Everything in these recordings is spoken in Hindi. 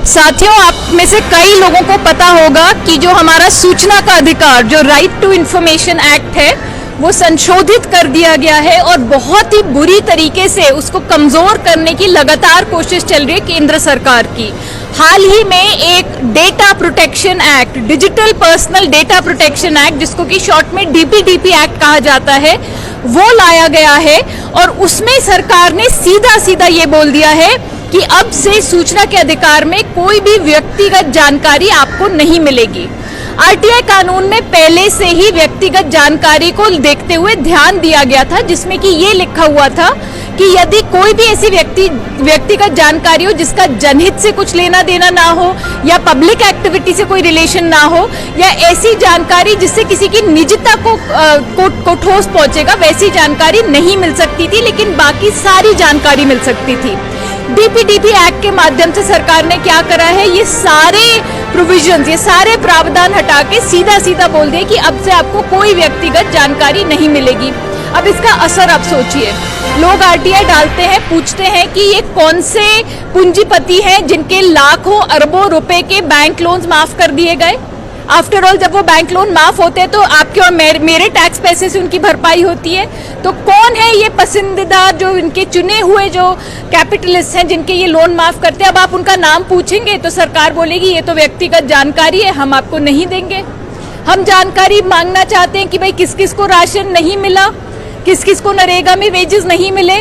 साथियों, आप में से कई लोगों को पता होगा कि जो हमारा सूचना का अधिकार, जो राइट टू इंफॉर्मेशन एक्ट है, वो संशोधित कर दिया गया है और बहुत ही बुरी तरीके से उसको कमजोर करने की लगातार कोशिश चल रही है केंद्र सरकार की। हाल ही में एक data protection act, digital personal data protection act, जिसको कि शॉर्ट में डीपीडीपी एक्ट कहा जाता है, वो लाया गया है और उसमें सरकार ने सीधा सीधा ये बोल दिया है कि अब से सूचना के अधिकार में कोई भी व्यक्तिगत जानकारी आपको नहीं मिलेगी। आरटीआई कानून में पहले से ही व्यक्तिगत जानकारी को देखते हुए ध्यान दिया गया था, जिसमें कि ये लिखा हुआ था कि यदि कोई भी ऐसी व्यक्तिगत जानकारी हो जिसका जनहित से कुछ लेना देना ना हो या पब्लिक एक्टिविटी से कोई रिलेशन ना हो या ऐसी जानकारी जिससे किसी की निजता को ठोस पहुंचेगा, वैसी जानकारी नहीं मिल सकती थी, लेकिन बाकी सारी जानकारी मिल सकती थी। डीपीडीपी एक्ट के माध्यम से सरकार ने क्या करा है, ये सारे प्रोविजंस, ये सारे प्रावधान हटा के सीधा सीधा बोल दिया कि अब से आपको कोई व्यक्तिगत जानकारी नहीं मिलेगी। अब इसका असर आप सोचिए, लोग आरटीआई डालते हैं, पूछते हैं कि ये कौन से पूंजीपति हैं जिनके लाखों अरबों रुपए के बैंक लोन्स माफ कर दिए गए। आफ्टर ऑल, जब वो बैंक लोन माफ होते हैं तो आपके और मेरे टैक्स पैसे से उनकी भरपाई होती है। तो कौन है ये पसंदीदा जो इनके चुने हुए जो कैपिटलिस्ट हैं जिनके ये लोन माफ करते हैं? अब आप उनका नाम पूछेंगे तो सरकार बोलेगी ये तो व्यक्तिगत जानकारी है, हम आपको नहीं देंगे। हम जानकारी मांगना चाहते हैं कि भाई किस किस को राशन नहीं मिला, किस किस को नरेगा में वेजेस नहीं मिले,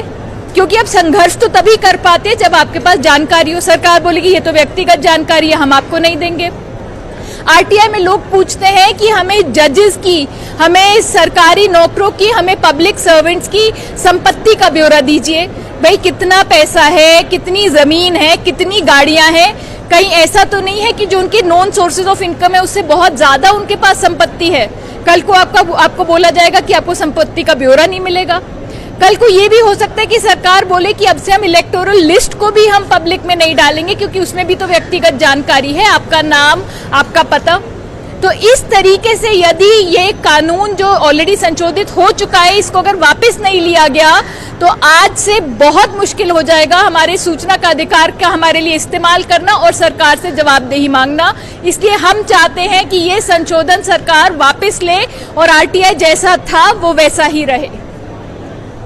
क्योंकि अब संघर्ष तो तभी कर पाते जब आपके पास जानकारी हो। सरकार बोलेगी ये तो व्यक्तिगत जानकारी है, हम आपको नहीं देंगे। आरटीआई में लोग पूछते हैं कि हमें जजेस की, हमें सरकारी नौकरों की, हमें पब्लिक सर्वेंट्स की संपत्ति का ब्यौरा दीजिए। भाई कितना पैसा है, कितनी जमीन है, कितनी गाड़ियां हैं? कहीं ऐसा तो नहीं है कि जो उनके नॉन सोर्सेज ऑफ इनकम है उससे बहुत ज्यादा उनके पास संपत्ति है? कल को आपको बोला जाएगा कि आपको संपत्ति का ब्यौरा नहीं मिलेगा। कल को ये भी हो सकता है कि सरकार बोले कि अब से हम इलेक्टोरल लिस्ट को भी हम पब्लिक में नहीं डालेंगे, क्योंकि उसमें भी तो व्यक्तिगत जानकारी है, आपका नाम, आपका पता। तो इस तरीके से यदि ये कानून जो ऑलरेडी संशोधित हो चुका है, इसको अगर वापस नहीं लिया गया तो आज से बहुत मुश्किल हो जाएगा हमारे सूचना का अधिकार का हमारे लिए इस्तेमाल करना और सरकार से जवाबदेही मांगना। इसलिए हम चाहते हैं कि ये संशोधन सरकार वापस ले और आरटीआई जैसा था वो वैसा ही रहे।